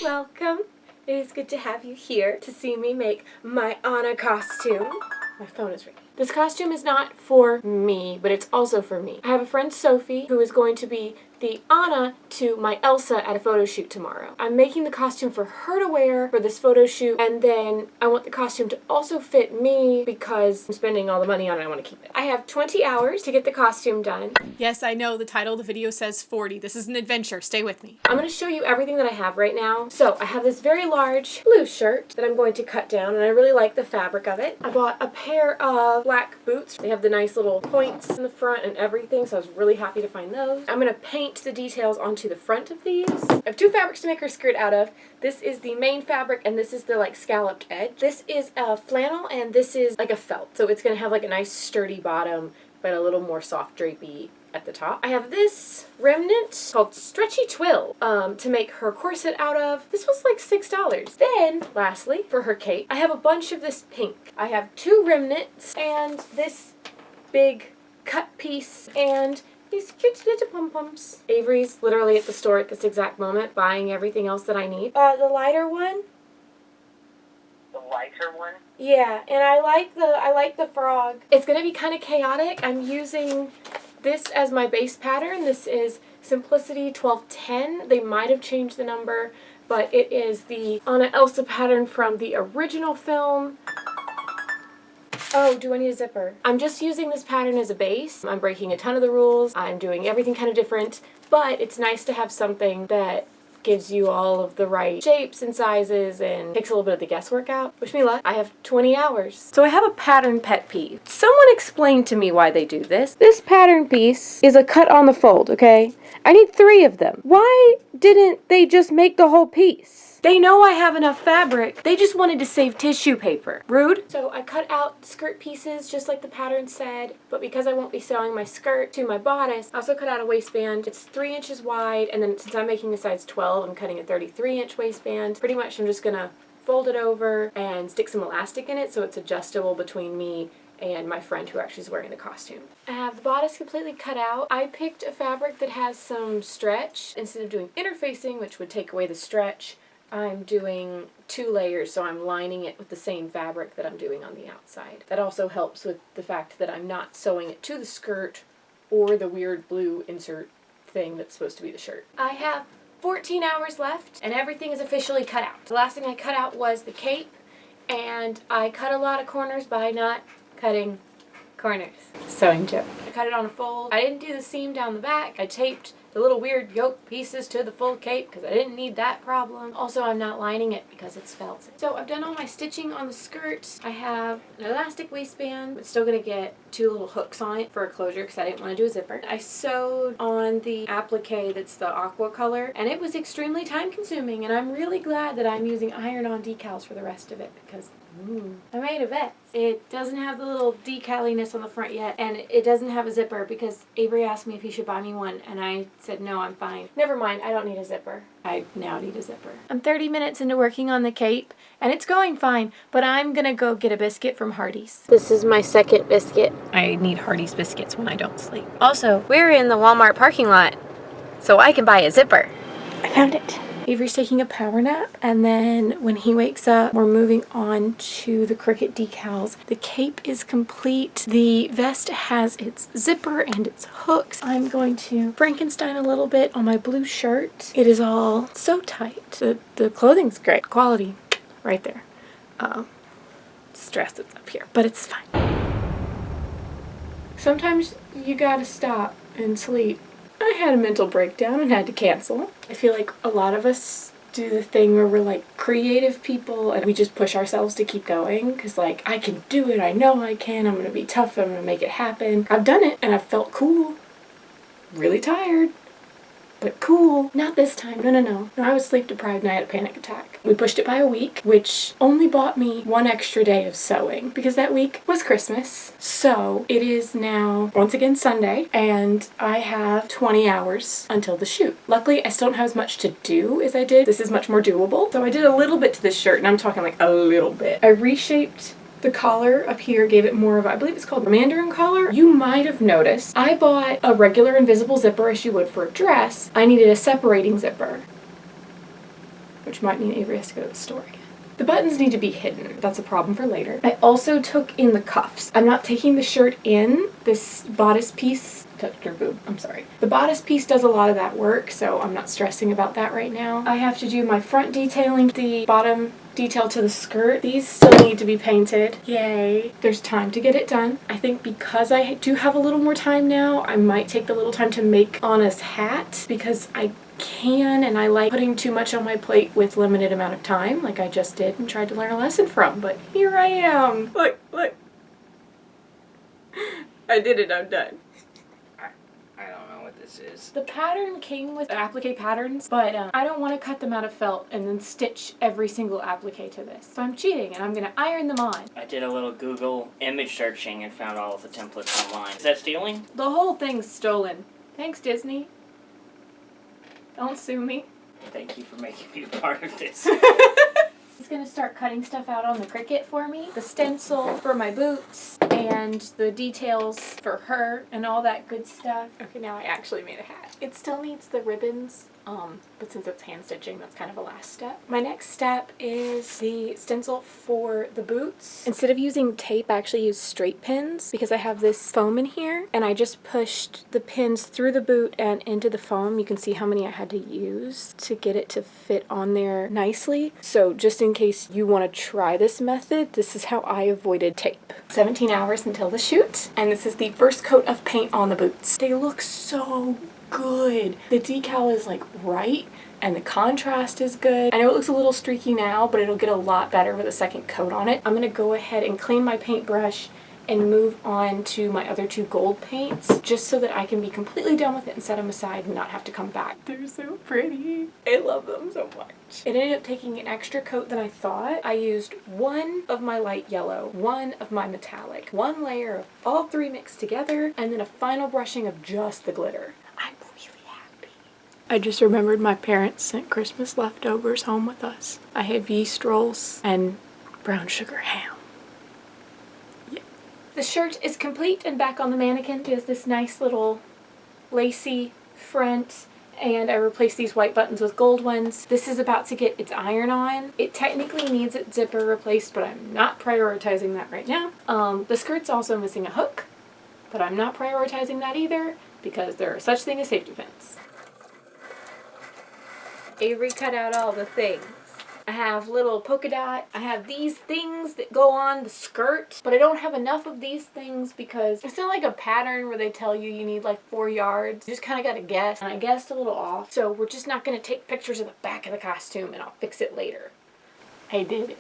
Welcome. It is good to have you here to see me make my Anna costume. My phone is ringing. This costume is not for me, but it's also for me. I have a friend, Sophie, who is going to be the Anna to my Elsa at a photo shoot tomorrow. I'm making the costume for her to wear for this photo shoot, and then I want the costume to also fit me because I'm spending all the money on it. I want to keep it. I have 20 hours to get the costume done. Yes, I know the title of the video says 40. This is an adventure. Stay with me. I'm going to show you everything that I have right now. So I have this very large blue shirt that I'm going to cut down, and I really like the fabric of it. I bought a pair of black boots. They have the nice little points in the front and everything, so I was really happy to find those. I'm going to paint the details onto the front of these. I have two fabrics to make her skirt out of. This is the main fabric, and this is the like scalloped edge. This is a flannel, and this is like a felt. So it's going to have like a nice sturdy bottom, but a little more soft drapey at the top. I have this remnant called Stretchy Twill to make her corset out of. This was like $6. Then, lastly, for her cape, I have a bunch of this pink. I have two remnants and this big cut piece and these cute little pom-poms. Avery's literally at the store at this exact moment buying everything else that I need. The lighter one. The lighter one? Yeah, and I like the frog. It's gonna be kind of chaotic. I'm using this as my base pattern. This is Simplicity 1210. They might have changed the number, but it is the Anna Elsa pattern from the original film. Oh, do I need a zipper? I'm just using this pattern as a base. I'm breaking a ton of the rules. I'm doing everything kind of different, but it's nice to have something that gives you all of the right shapes and sizes and takes a little bit of the guesswork out. Wish me luck. I have 20 hours. So I have a pattern pet peeve. Someone explain to me why they do this. This pattern piece is a cut on the fold, okay? I need 3 of them. Why didn't they just make the whole piece? They know I have enough fabric. They just wanted to save tissue paper. Rude. So I cut out skirt pieces just like the pattern said, but because I won't be sewing my skirt to my bodice, I also cut out a waistband. It's 3 inches wide, and then since I'm making a size 12, I'm cutting a 33-inch waistband. Pretty much I'm just gonna fold it over and stick some elastic in it so it's adjustable between me and my friend who actually is wearing the costume. I have the bodice completely cut out. I picked a fabric that has some stretch. Instead of doing interfacing, which would take away the stretch, I'm doing 2 layers, so I'm lining it with the same fabric that I'm doing on the outside. That also helps with the fact that I'm not sewing it to the skirt or the weird blue insert thing that's supposed to be the shirt. I have 14 hours left and everything is officially cut out. The last thing I cut out was the cape, and I cut a lot of corners by not cutting corners. Sewing tip. I cut it on a fold. I didn't do the seam down the back. I taped the little weird yoke pieces to the full cape because I didn't need that problem. Also, I'm not lining it because it's felt. So I've done all my stitching on the skirt. I have an elastic waistband, but still gonna get 2 little hooks on it for a closure because I didn't want to do a zipper. I sewed on the applique that's the aqua color, and it was extremely time consuming, and I'm really glad that I'm using iron-on decals for the rest of it because I made a vest. It doesn't have the little decaliness on the front yet, and it doesn't have a zipper because Avery asked me if he should buy me one, and I said no, I'm fine. Never mind, I don't need a zipper. I now need a zipper. I'm 30 minutes into working on the cape, and it's going fine, but I'm gonna go get a biscuit from Hardee's. This is my second biscuit. I need Hardee's biscuits when I don't sleep. Also, we're in the Walmart parking lot, so I can buy a zipper. I found it. Avery's taking a power nap, and then when he wakes up, we're moving on to the Cricut decals. The cape is complete. The vest has its zipper and its hooks. I'm going to Frankenstein a little bit on my blue shirt. It is all so tight. The clothing's great. Quality right there. Stress is up here, but it's fine. Sometimes you gotta stop and sleep. I had a mental breakdown and had to cancel. I feel like a lot of us do the thing where we're like creative people and we just push ourselves to keep going because like, I can do it, I know I can, I'm gonna be tough, I'm gonna make it happen. I've done it and I've felt cool. Really tired, but cool. Not this time, no, I was sleep deprived and I had a panic attack. We pushed it by a week, which only bought me 1 extra day of sewing because that week was Christmas. So it is now once again Sunday and I have 20 hours until the shoot. Luckily, I still don't have as much to do as I did. This is much more doable. So I did a little bit to this shirt, and I'm talking like a little bit. I reshaped the collar up here, gave it more of a, I believe it's called a mandarin collar. You might have noticed I bought a regular invisible zipper as you would for a dress. I needed a separating zipper. which might mean Avery has to go to the store again. The buttons need to be hidden. That's a problem for later. I also took in the cuffs. I'm not taking the shirt in. This bodice piece, touched her boob, I'm sorry. The bodice piece does a lot of that work, so I'm not stressing about that right now. I have to do my front detailing, the bottom detail to the skirt. These still need to be painted. Yay. There's time to get it done. I think because I do have a little more time now, I might take the little time to make Anna's hat because I can, and I like putting too much on my plate with limited amount of time, like I just did and tried to learn a lesson from, but here I am. Look, look. I did it, I'm done. I don't know what this is. The pattern came with applique patterns, but I don't want to cut them out of felt and then stitch every single applique to this. So I'm cheating and I'm going to iron them on. I did a little Google image searching and found all of the templates online. Is that stealing? The whole thing's stolen. Thanks, Disney. Don't sue me. Thank you for making me a part of this. He's gonna start cutting stuff out on the Cricut for me. The stencil for my boots and the details for her and all that good stuff. Okay, now I actually made a hat. It still needs the ribbons, but since it's hand stitching, that's kind of a last step. My next step is the stencil for the boots. Instead of using tape, I actually use straight pins because I have this foam in here and I just pushed the pins through the boot and into the foam. You can see how many I had to use to get it to fit on there nicely. So just in case you want to try this method, this is how I avoided tape. 17 hours until the shoot, and this is the first coat of paint on the boots. They look so good. The decal is like right and the contrast is good. I know it looks a little streaky now, but it'll get a lot better with a second coat on it. I'm gonna go ahead and clean my paintbrush and move on to my other two gold paints just so that I can be completely done with it and set them aside and not have to come back. They're so pretty. I love them so much. It ended up taking an extra coat than I thought. I used one of my light yellow, one of my metallic, one layer of all three mixed together, and then a final brushing of just the glitter. I'm really happy. I just remembered my parents sent Christmas leftovers home with us. I have yeast rolls and brown sugar ham. The shirt is complete and back on the mannequin. She has this nice little lacy front, and I replaced these white buttons with gold ones. This is about to get its iron on. It technically needs its zipper replaced, but I'm not prioritizing that right now. The skirt's also missing a hook, but I'm not prioritizing that either because there are such things as safety pins. Avery cut out all the things. I have little polka dot. I have these things that go on the skirt, but I don't have enough of these things because it's not like a pattern where they tell you need like 4 yards. You just kind of got to guess, and I guessed a little off. So we're just not going to take pictures of the back of the costume and I'll fix it later. I did it.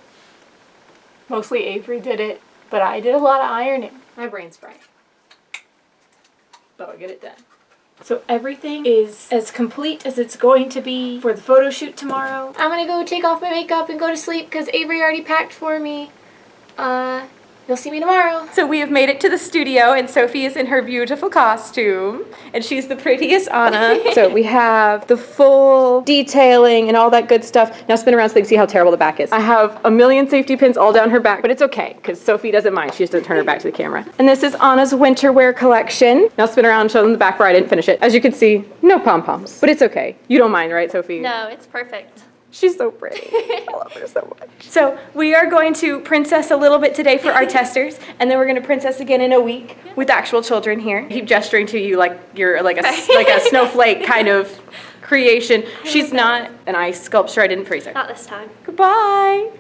Mostly Avery did it, but I did a lot of ironing. My brain's fried. But I'll get it done. So everything is as complete as it's going to be for the photo shoot tomorrow. I'm gonna go take off my makeup and go to sleep because Avery already packed for me. You'll see me tomorrow. So we have made it to the studio and Sophie is in her beautiful costume and she's the prettiest Anna. So we have the full detailing and all that good stuff. Now spin around so they can see how terrible the back is. I have a million safety pins all down her back, but it's okay because Sophie doesn't mind. She just doesn't turn her back to the camera. And this is Anna's winter wear collection. Now spin around and show them the back where I didn't finish it. As you can see, no pom-poms, but it's okay. You don't mind, right, Sophie? No, it's perfect. She's so pretty. I love her so much. So we are going to princess a little bit today for our testers, and then we're going to princess again in a week with actual children here. I keep gesturing to you like you're like a snowflake kind of creation. She's not an ice sculpture. I didn't freeze her. Not this time. Goodbye.